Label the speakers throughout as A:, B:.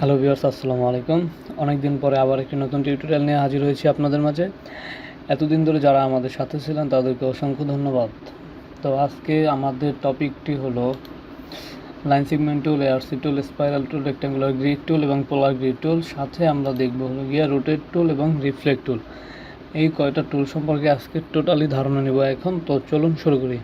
A: Hello viewers, আসসালামু আলাইকুম। অনেক দিন পরে আবার একটি নতুন টিউটোরিয়াল নিয়ে হাজির হয়েছি আপনাদের মাঝে। এতদিন ধরে যারা আমাদের সাথে ছিলেন তাদেরকে অসংখ্য ধন্যবাদ। তো আজকে আমাদের টপিকটি হলো লাইন সেগমেন্ট টুল, এআরসি টুল, স্পাইরাল টুল, রেক্ট্যাঙ্গুলার গ্রিড টুল এবং পোলার গ্রিড টুল। সাথে আমরা দেখব হলো গিয়া রোটেট টুল এবং রিফ্লেক্ট টুল। এই কয়টা টুল সম্পর্কে আজকে টোটালি ধারণা নেব এখন। তো চলুন শুরু করি।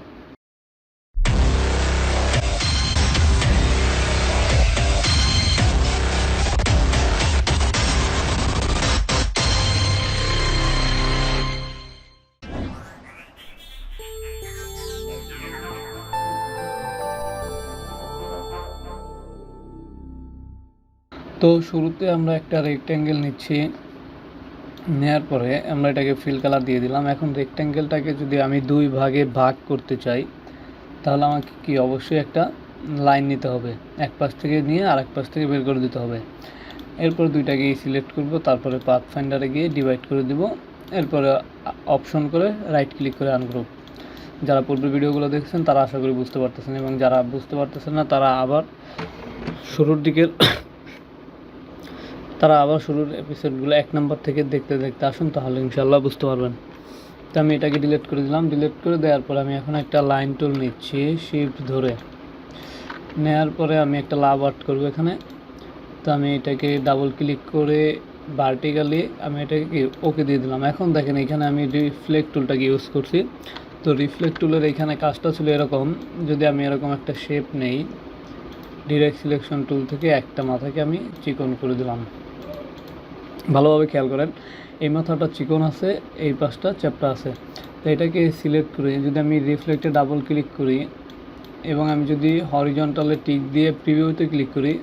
A: তো শুরুতে আমরা একটা রেক্ট্যাঙ্গেল নিচ্ছি, নেওয়ার পরে আমরা এটাকে ফিল কালার দিয়ে দিলাম। এখন রেক্ট্যাঙ্গেলটাকে যদি আমি দুই ভাগে ভাগ করতে চাই তাহলে আমাকে কি অবশ্যই একটা লাইন নিতে হবে, এক পাশ থেকে নিয়ে আর এক পাশ থেকে বের করে দিতে হবে। এরপর দুইটাকে সিলেক্ট করব, তারপরে পাথ ফাইন্ডারে গিয়ে ডিভাইড করে দিব, এরপরে অপশন করে রাইট ক্লিক করে আনগ্রুপ। যারা পূর্বের ভিডিওগুলো দেখছেন তারা আশা করি বুঝতে পারতেছেন, এবং যারা বুঝতে পারতেছেন না তারা আবার শুরুর এপিসোডগুলো 1 নম্বর থেকে দেখতে আসুন, তাহলে ইনশাআল্লাহ বুঝতে পারবেন। তো আমি এটাকে ডিলিট করে দিলাম। ডিলিট করে দেওয়ার পরে আমি এখন একটা লাইন টুল নিচ্ছি, শিফট ধরে নেওয়ার পরে আমি একটা লাভ আর্ট করব এখানে। তো আমি এটাকে ডাবল ক্লিক করে ভার্টিক্যালি আমি এটাকে ওকে দিয়ে দিলাম। এখন দেখেন এখানে আমি রিফ্লেক্ট টুলটাকে ইউজ করছি। তো রিফ্লেক্ট টুলের এখানে কাজটা ছিল এরকম, যদি আমি এরকম একটা শেপ নেই, ডিরেক্ট সিলেকশন টুল থেকে একটা মাথাকে আমি চিকন করে দিলাম। ভালোভাবে খেয়াল করেন, এই মাথাটা চিকন আছে, এই পাশটা চ্যাপ্টা আছে। তো এটাকে সিলেক্ট করে যদি আমি রিফ্লেক্টে ডাবল ক্লিক করি এবং আমি যদি হরিজন্টালে টিক দিয়ে প্রিভিউতে ক্লিক করি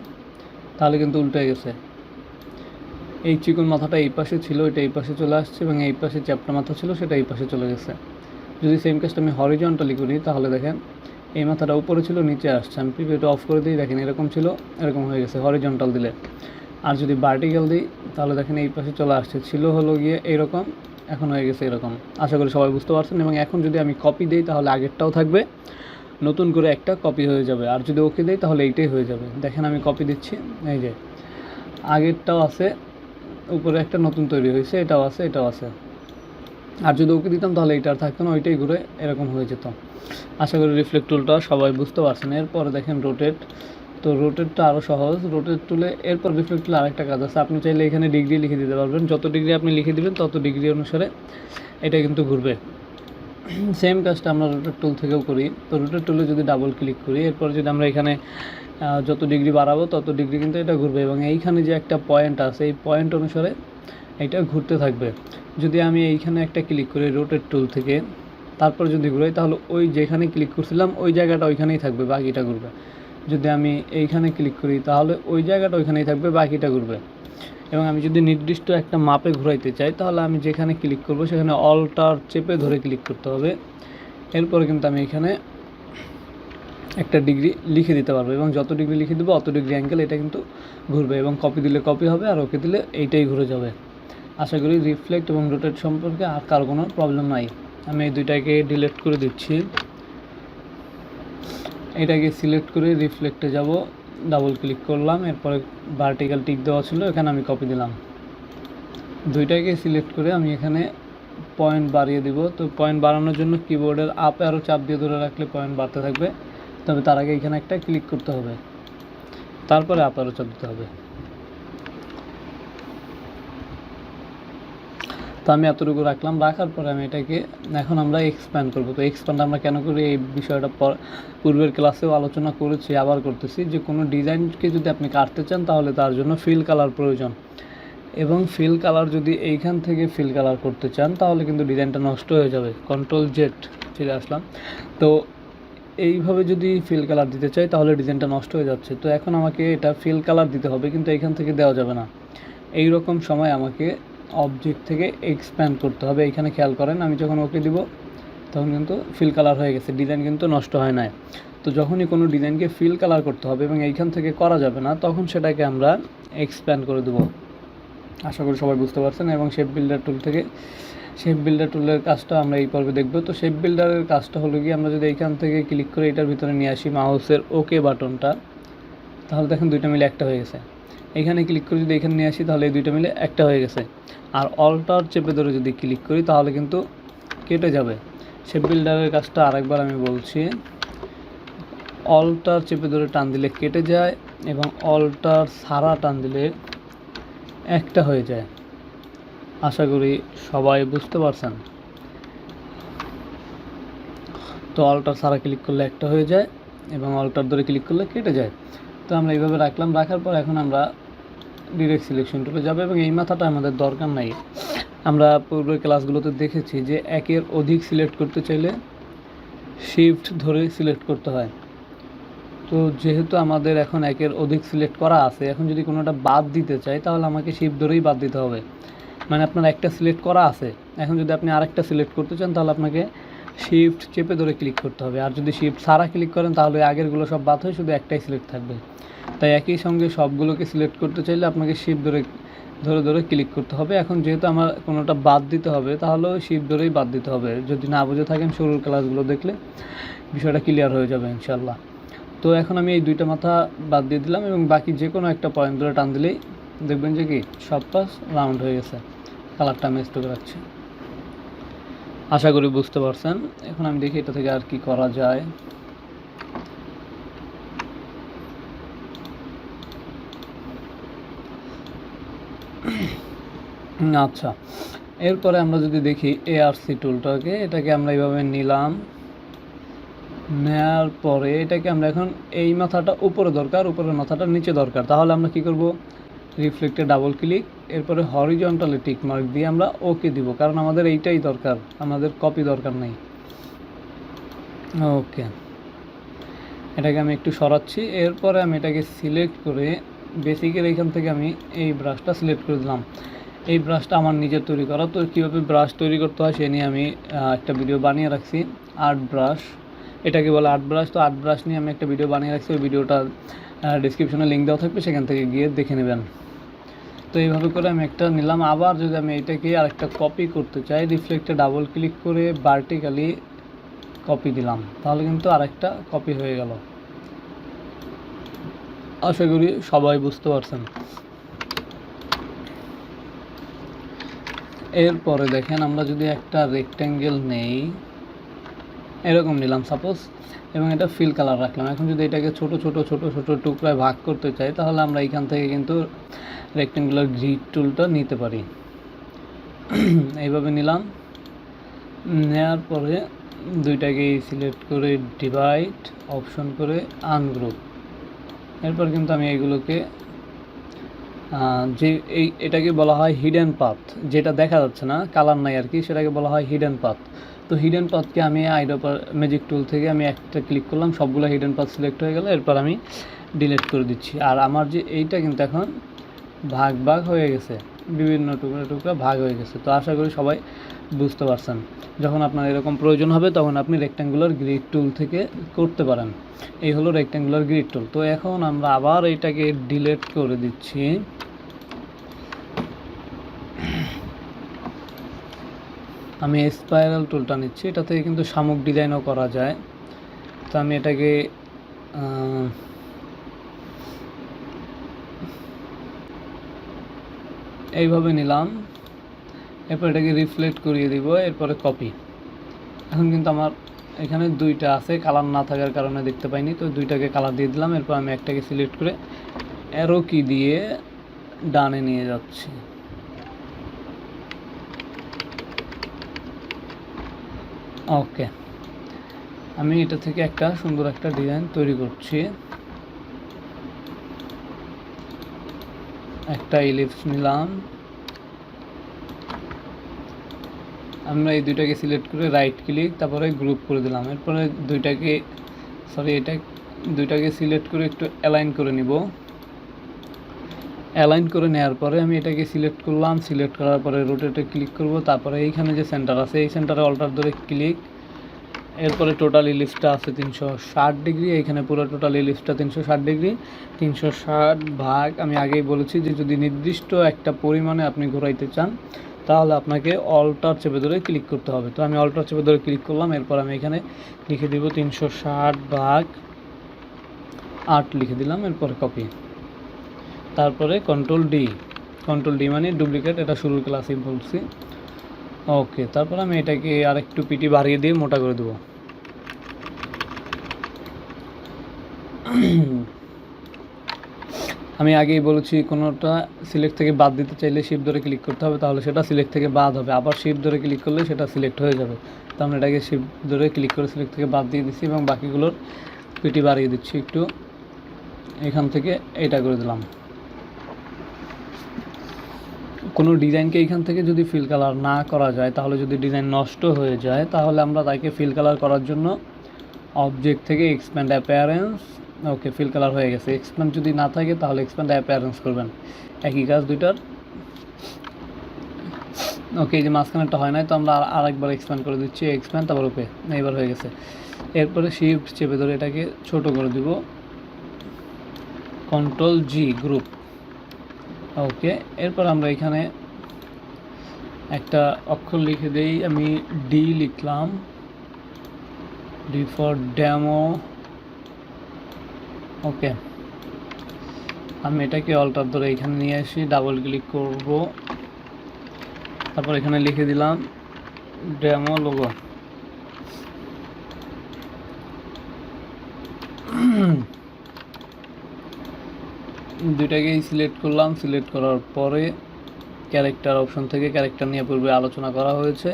A: তাহলে কিন্তু উল্টে গেছে। এই চিকন মাথাটা এই পাশে ছিল, এটা এই পাশে চলে আসছে, এবং এই পাশে চ্যাপ্টা মাথা ছিল সেটা এই পাশে চলে গেছে। যদি সেম কাজটা আমি হরিজন্টালি করি তাহলে দেখেন এই মাথাটা উপরে ছিল, নিচে আসছে। আমি প্রিভিউটা অফ করে দিই, দেখেন এরকম ছিল, এরকম হয়ে গেছে হরিজন্টাল দিলে। আর যদি ভার্টিক্যাল দিই তাহলে দেখেন এই পাশে চলে আসছে, ছিল হলো গিয়ে এরকম, এখন হয়ে গেছে এরকম। আশা করি সবাই বুঝতে পারছেন। এবং এখন যদি আমি কপি দিই তাহলে আগেরটাও থাকবে, নতুন করে একটা কপি হয়ে যাবে। আর যদি ওকে দিই তাহলে এইটাই হয়ে যাবে। দেখেন আমি কপি দিচ্ছি, এই যে আগেরটাও আছে, উপরে একটা নতুন তৈরি হয়েছে, এটাও আছে, এটাও আছে। আর যদি ওকে দিতাম তাহলে এইটা আর থাকতো না, ওইটাই ঘুরে এরকম হয়ে যেত। আশা করি রিফ্লেক্ট টুলটা সবাই বুঝতে পারছেন। এরপরে দেখেন রোটেট। তো রোটেটটা আরও সহজ। রোটেট টুলে এরপর রিফ্লেক্ট টুলে আরেকটা কাজ আছে, আপনি চাইলে এখানে ডিগ্রি লিখে দিতে পারবেন। যত ডিগ্রি আপনি লিখে দিবেন তত ডিগ্রি অনুসারে এটা কিন্তু ঘুরবে। সেম কাজটা আমরা রোটেট টুল থেকেও করি। তো রোটেট টুলে যদি ডাবল ক্লিক করি, এরপর যদি আমরা এখানে যত ডিগ্রি বাড়াবো তত ডিগ্রি কিন্তু এটা ঘুরবে, এবং এইখানে যে একটা পয়েন্ট আছে এই পয়েন্ট অনুসারে এটা ঘুরতে থাকবে। যদি আমি এইখানে একটা ক্লিক করি রোটেট টুল থেকে, তারপর যদি ঘুরাই তাহলে ওই যেখানে ক্লিক করছিলাম ওই জায়গাটা ওইখানেই থাকবে, বাকিটা ঘুরবে। যদি আমি এইখানে ক্লিক করি তাহলে ওই জায়গাটা ওইখানেই থাকবে, বাকিটা ঘুরবে। এবং আমি যদি নির্দিষ্ট একটা মাপে ঘুরাইতে চাই তাহলে আমি যেখানে ক্লিক করব সেখানে অল্টার চেপে ধরে ক্লিক করতে হবে। এরপরে কিন্তু আমি এখানে একটা ডিগ্রি লিখে দিতে পারবো, এবং যত ডিগ্রি লিখে দেবো অত ডিগ্রি অ্যাঙ্গেল এটা কিন্তু ঘুরবে। এবং কপি দিলে কপি হবে, আর ওকে দিলে এইটাই ঘুরে যাবে। আশা করি রিফ্লেক্ট এবং রোটেট সম্পর্কে আর কারো কোনো প্রবলেম নাই। আমি এই দুইটাকে ডিলিট করে দিচ্ছি। এটাকে সিলেক্ট করে রিফ্লেক্টে যাব, ডাবল ক্লিক করলাম, এরপরে ভার্টিক্যাল টিক দেওয়া ছিল, এখানে আমি কপি দিলাম। দুইটাকে সিলেক্ট করে আমি এখানে পয়েন্ট বাড়িয়ে দিব। তো পয়েন্ট বাড়ানোর জন্য কিবোর্ডের আপ অ্যারো চাপ দিয়ে ধরে রাখলে পয়েন্ট বাড়তে থাকবে। তবে তার আগে এখানে একটা ক্লিক করতে হবে, তারপরে আপ অ্যারো চাপ দিতে হবে। তো আমি এতটুকু রাখলাম। রাখার পরে আমি এটাকে এখন আমরা এক্সপ্যান্ড করব। তো এক্সপ্যান্ড আমরা কেন করি এই বিষয়টা পূর্বের ক্লাসেও আলোচনা করেছি, আবার করতেছি, যে কোনো ডিজাইনকে যদি আপনি কাটতে চান তাহলে তার জন্য ফিল কালার প্রয়োজন। এবং ফিল কালার যদি এইখান থেকে ফিল কালার করতে চান তাহলে কিন্তু ডিজাইনটা নষ্ট হয়ে যাবে। কন্ট্রোল জেড চলে আসলাম। তো এইভাবে যদি ফিল কালার দিতে চাই তাহলে ডিজাইনটা নষ্ট হয়ে যাচ্ছে। তো এখন আমাকে এটা ফিল কালার দিতে হবে, কিন্তু এইখান থেকে দেওয়া যাবে না। এই রকম সময় আমাকে অবজেক্ট থেকে এক্সপ্যান্ড করতে হবে। এখানে খেয়াল করেন, আমি যখন ওকে দিব তখন কিন্তু ফিল কালার হয়ে গেছে, ডিজাইন কিন্তু নষ্ট হয় না। তো যখনই কোনো ডিজাইনকে ফিল কালার করতে হবে এবং এইখান থেকে করা যাবে না, তখন সেটাকে আমরা এক্সপ্যান্ড করে দেবো। আশা করি সবাই বুঝতে পারছেন। এবং শেপ বিল্ডার টুল থেকে শেপ বিল্ডার টুলের কাজটা আমরা এই পর্বে দেখব। তো শেপ বিল্ডারের কাজটা হলো কি, আমরা যদি এইখান থেকে ক্লিক করে এটার ভিতরে নিয়ে আসি মাউসের ওকে বাটনটা, তাহলে দেখেন দুইটা মিলে একটা হয়ে গেছে। এখানে ক্লিক করে যদি এখানে নিয়ে আসি তাহলে এই দুইটা মিলে একটা হয়ে গেছে। আর অল্টার চেপে ধরে যদি ক্লিক করি তাহলে কিন্তু কেটে যাবে। শেপ বিল্ডারের কাজটা আরেকবার আমি বলছি, অল্টার চেপে ধরে টান দিলে কেটে যায় এবং অল্টার ছাড়া টান দিলে একটা হয়ে যায়। আশা করি সবাই বুঝতে পারছেন। তো অল্টার ছাড়া ক্লিক করলে একটা হয়ে যায় এবং অল্টার ধরে ক্লিক করলে কেটে যায়। তো আমরা এইভাবে রাখলাম, রাখার পর এখন আমরা ডিরেক্ট সিলেকশন টুলে যাবে এবং এই মাথাটা আমাদের দরকার নাই। আমরা পূর্বের ক্লাসগুলোতে দেখেছি যে একের অধিক সিলেক্ট করতে চাইলে শিফট ধরে সিলেক্ট করতে হয়। তো যেহেতু আমাদের এখন একের অধিক সিলেক্ট করা আছে, এখন যদি কোনোটা বাদ দিতে চাই তাহলে আমাকে শিফট ধরেই বাদ দিতে হবে। মানে আপনার একটা সিলেক্ট করা আছে, এখন যদি আপনি আরেকটা সিলেক্ট করতে চান তাহলে আপনাকে শিফট চেপে ধরে ক্লিক করতে হবে। আর যদি শিফট ছাড়া ক্লিক করেন তাহলে আগেরগুলো সব বাদ হয়ে শুধু একটাই সিলেক্ট থাকবে। তাই একই সঙ্গে সবগুলোকে সিলেক্ট করতে চাইলে আপনাকে শিফট ধরে ধরে ধরে ক্লিক করতে হবে। এখন যেহেতু আমার কোনোটা বাদ দিতে হবে তাহলে শিফট ধরেই বাদ দিতে হবে। যদি না বুঝে থাকেন শুরুর ক্লাসগুলো দেখলে বিষয়টা ক্লিয়ার হয়ে যাবে ইনশাল্লাহ। তো এখন আমি এই দুইটা মাথা বাদ দিয়ে দিলাম এবং বাকি যে কোনো একটা পয়েন্ট ধরে টান দিলেই দেখবেন যে কি সব পাশ রাউন্ড হয়ে গেছে। কালারটা আমি স্টক রাখছি, আশা করি বুঝতে পারছেন। এখন আমি দেখি এটা থেকে আর কি করা যায়। আচ্ছা, এরপরে আমরা যদি দেখি ARC টুলটাকে, এটাকে আমরা এইভাবে নিলাম, নেওয়ার পরে এটাকে আমরা এখন এই মাথাটা উপরে দরকার, উপরের মাথাটা নিচে দরকার। তাহলে আমরা কি করব, রিফ্লেক্টে ডাবল ক্লিক, এরপরে হরিজন্টালে টিক মার্ক দিয়ে আমরা ওকে দিব, কারণ আমাদের এইটাই দরকার, আমাদের কপি দরকার নেই। ওকে, এটাকে আমি একটু সরাচ্ছি। এরপরে আমি এটাকে সিলেক্ট করে বেসিকের এইখান থেকে আমি এই ব্রাশটা সিলেক্ট করে দিলাম। এই ব্রাশটা আমার নিজের তৈরি করা। তো কীভাবে ব্রাশ তৈরি করতে হয় সে নিয়ে আমি একটা ভিডিও বানিয়ে রাখছি, আর্ট ব্রাশ, এটাকে বলে আর্ট ব্রাশ। তো আর্ট ব্রাশ নিয়ে আমি একটা ভিডিও বানিয়ে রাখছি, ওই ভিডিওটা ডিসক্রিপশনে লিঙ্ক দেওয়া থাকবে, সেখান থেকে গিয়ে দেখে নেবেন। তো এইভাবে করে আমি একটা নিলাম। আবার যদি আমি এটাকে আরেকটা কপি করতে চাই, রিফ্লেক্টে ডাবল ক্লিক করে ভার্টিক্যালি কপি দিলাম, তাহলে কিন্তু আরেকটা কপি হয়ে গেল। আশা করি সবাই বুঝতে পারছেন। এরপরে দেখেন, আমরা যদি একটা রেক্ট্যাঙ্গেল নেই, এরকম নিলাম সাপোজ, এবং এটা ফিল কালার রাখলাম। এখন যদি এটাকে ছোট ছোট ছোট ছোট টুকরায় ভাগ করতে চাই তাহলে আমরা এখান থেকে কিন্তু রেক্ট্যাঙ্গুলার গ্রিড টুলটা নিতে পারি। এইভাবে নিলাম, নেওয়ার পরে দুইটাকে সিলেক্ট করে ডিভাইড অপশন করে আনগ্রুপ। এরপর কিন্তু আমি এইগুলোকে যে এটাকে বলা হয় হিডেন পাথ, যেটা দেখা যাচ্ছে না, কালার নাই আর কি, সেটাকে বলা হয় হিডেন পাথ। তো হিডেন পাথকে আমি আইডোপা ম্যাজিক টুল থেকে আমি একটা ক্লিক করলাম, সবগুলো হিডেন পাথ সিলেক্ট হয়ে গেল। এরপর আমি ডিলিট করে দিচ্ছি। আর আমার যে এইটা কিন্তু এখন ভাগ ভাগ হয়ে গেছে, বিভিন্ন টুকরা টুকরা ভাগ হয়ে গেছে। তো আশা করি সবাই বুঝতে পারছেন। যখন আপনার এরকম প্রয়োজন হবে তখন আপনি রেক্ট্যাঙ্গুলার গ্রিড টুল থেকে করতে পারেন। এই হলো রেক্ট্যাঙ্গুলার গ্রিড টুল। তো এখন আমরা আবার এইটাকে ডিলিট করে দিচ্ছি। আমি স্পাইরাল টুলটা নিচ্ছি, এটা থেকে কিন্তু শামুক ডিজাইনও করা যায়। তো আমি এটাকে এইভাবে নিলাম, এরপর এটাকে রিফ্লেক্ট করিয়ে দিব, এরপরে কপি। এখন কিন্তু আমার এখানে দুইটা আছে, কালার না থাকার কারণে দেখতে পাইনি, তো দুইটাকে কালার দিয়ে দিলাম। এরপর আমি একটাকে সিলেক্ট করে অ্যারো কি দিয়ে ডানে নিয়ে যাচ্ছি। ওকে, আমি এটা থেকে একটা সুন্দর একটা ডিজাইন তৈরি করছি। একটা ইলিপস নিলাম, আমরা এই দুইটাকে সিলেক্ট করে রাইট ক্লিক, তারপরে গ্রুপ করে দিলাম। এরপরে দুইটাকে সিলেক্ট করে একটু অ্যালাইন করে নিব। অ্যালাইন করে নেওয়ার পরে আমি এটাকে সিলেক্ট করলাম, সিলেক্ট করার পরে রোটেটে ক্লিক করব। তারপরে এইখানে যে সেন্টার আছে এই সেন্টারে অল্টার ধরে ক্লিক, এরপরে টোটাল ইলিপসটা আছে 360 ডিগ্রি, এইখানে পুরো টোটাল ইলিপসটা 360 ডিগ্রি, 360 ভাগ। আমি আগেই বলেছি যে যদি নির্দিষ্ট একটা পরিমাণে আপনি ঘোরাইতে চান তাহলে আপনাকে অল্টার চেপে ধরে ক্লিক করতে হবে। তো আমি অল্টার চেপে ধরে ক্লিক করলাম, এরপর আমি এখানে লিখে দিব 360 ভাগ 8 লিখে দিলাম, এরপরে কপি। তারপরে কন্ট্রোল ডি মানে ডুপ্লিকেট, এটা শুরুর ক্লাসেই বলছি। ওকে, তারপর আমি এটাকে আরেকটু পিটি বাড়িয়ে দিয়ে মোটা করে দেবো। আমি আগেই বলেছি কোনোটা সিলেক্ট থেকে বাদ দিতে চাইলে শিফট ধরে ক্লিক করতে হবে, তাহলে সেটা সিলেক্ট থেকে বাদ হবে। আবার শিফট ধরে ক্লিক করলে সেটা সিলেক্ট হয়ে যাবে। তো আমরা এটাকে শিফট ধরে ক্লিক করে সিলেক্ট থেকে বাদ দিয়ে দিচ্ছি এবং বাকিগুলোর পিটি বাড়িয়ে দিচ্ছি একটু। এখান থেকে এটা করে দিলাম। কোনো ডিজাইনকে এখান থেকে যদি ফিল কালার না করা যায়, তাহলে যদি ডিজাইন নষ্ট হয়ে যায়, তাহলে আমরা তাকে ফিল কালার করার জন্য অবজেক্ট থেকে expand appearance, okay fill colour হয়ে গেছে। এক্সপ্যান্ড যদি না থাকে তাহলে এক্সপ্যান্ড অ্যাপিয়ারেন্স করবেন, একই কাজ দুইটার। ওকে, এই যে মাঝখানেরটা হয় নাই, তো আমরা আরেকবার এক্সপ্যান্ড করে দিচ্ছি, এক্সপ্যান্ড তারপর ওকে, এইবার হয়ে গেছে। এরপরে শিফট চেপে ধরে এটাকে ছোট করে দিব, কন্ট্রোল জি গ্রুপ। ওকে, এরপর আমরা এখানে একটা অক্ষর লিখে দেই, আমি ডি লিখলাম, ডি ফর ডেমো। ওকে, আমি এটাকে অল্টার ধরে এখানে নিয়ে আসি, ডাবল ক্লিক করব, তারপর এখানে লিখে দিলাম ডেমো লোগো। দুইটাকেই সিলেক্ট করলাম, সিলেক্ট করার পরে ক্যারেক্টার অপশন থেকে ক্যারেক্টার নিয়ে পূর্বে আলোচনা করা হয়েছে,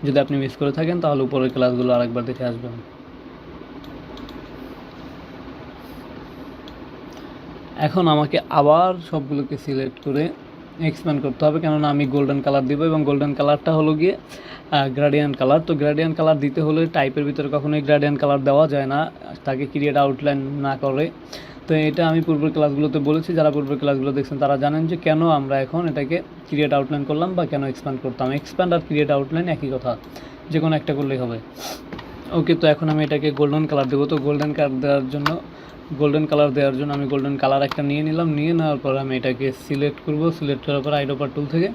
A: যদি আপনি মিস করে থাকেন তাহলে উপরের ক্লাসগুলো আরেকবার দেখে আসবেন। এখন আমাকে আবার সবগুলোকে সিলেক্ট করে এক্সপ্যান্ড করতে হবে, কেননা আমি গোল্ডেন কালার দিব এবং গোল্ডেন কালারটা হলো গিয়ে গ্রেডিয়েন্ট কালার। তো গ্রেডিয়েন্ট কালার দিতে হলে টাইপের ভিতরে কখনোই গ্রেডিয়েন্ট কালার দেওয়া যায় না, তাকে ক্রিয়েট আউটলাইন না করে। তো এটা আমি পূর্বের ক্লাসগুলোতে বলেছি, যারা পূর্বের ক্লাসগুলো দেখছেন তারা জানেন যে কেন আমরা এখন এটাকে ক্রিয়েট আউটলাইন করলাম বা কেন এক্সপ্যান্ড করতাম। এক্সপ্যান্ড আর ক্রিয়েট আউটলাইন একই কথা, যে কোনো একটা করলেই হবে। ওকে, তো এখন আমি এটাকে গোল্ডেন কালার দেবো। তো গোল্ডেন কালার দেওয়ার জন্য আমি গোল্ডেন কালার একটা নিয়ে নিলাম। নিয়ে নেওয়ার পর আমি এটাকে সিলেক্ট করব, সিলেক্ট করার পর আইডোপার টুল থেকে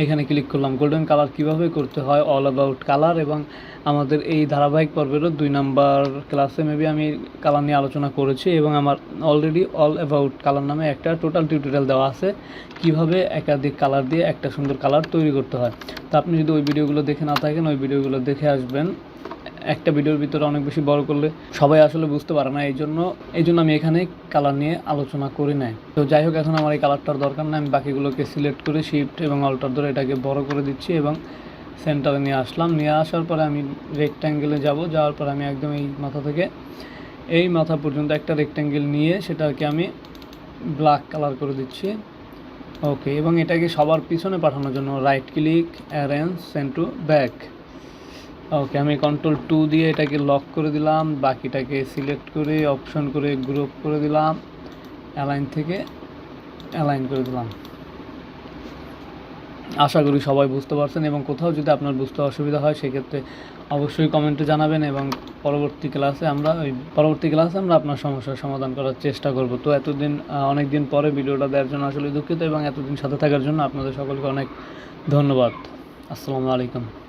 A: এখানে ক্লিক করলাম। গোল্ডেন কালার কীভাবে করতে হয়, অল অ্যাবাউট কালার, এবং আমাদের এই ধারাবাহিক পর্বেরও 2 নাম্বার ক্লাসে মেবি আমি কালার নিয়ে আলোচনা করেছি, এবং আমার অলরেডি অল অ্যাবাউট কালার নামে একটা টোটাল টিউটোরিয়াল দেওয়া আছে, কিভাবে একাধিক কালার দিয়ে একটা সুন্দর কালার তৈরি করতে হয়। তো আপনি যদি ওই ভিডিওগুলো দেখে না থাকেন, ওই ভিডিওগুলো দেখে আসবেন। একটা ভিডিওর ভিতরে অনেক বেশি বড় করলে সবাই আসলে বুঝতে পারে না, এই জন্য আমি এখানে কালার নিয়ে আলোচনা করি নাই। তো যাই হোক, এখন আমার এই কালারটার দরকার নাই, আমি বাকিগুলোকে সিলেক্ট করে শিফট এবং অল্টার ধরে এটাকে বড় করে দিচ্ছি এবং সেন্টারে নিয়ে আসলাম। নিয়ে আসার পরে আমি রেক্ট্যাঙ্গেলে যাওয়ার পর আমি একদম এই মাথা থেকে এই মাথা পর্যন্ত একটা রেক্ট্যাঙ্গেল নিয়ে সেটাকে আমি ব্ল্যাক কালার করে দিচ্ছি। ওকে, এবং এটাকে সবার পিছনে পাঠানোর জন্য right click, arrange, send to back. Okay, আমি কন্ট্রোল 2 দিয়ে এটাকে লক করে দিলাম, বাকিটাকে সিলেক্ট করে অপশন করে গ্রুপ করে দিলাম, অ্যালাইন থেকে অ্যালাইন করে দিলাম। আশা করি সবাই বুঝতে পারছেন, এবং কোথাও যদি আপনার বুঝতে অসুবিধা হয় সেক্ষেত্রে অবশ্যই কমেন্টে জানাবেন, এবং পরবর্তী ক্লাসে আমরা আপনার সমস্যার সমাধান করার চেষ্টা করব। তো অনেক দিন পরে ভিডিওটা দেওয়ার জন্য আসলে দুঃখিত, এবং এতদিন সাথে থাকার জন্য আপনাদের সকলকে অনেক ধন্যবাদ। আসসালামু আলাইকুম।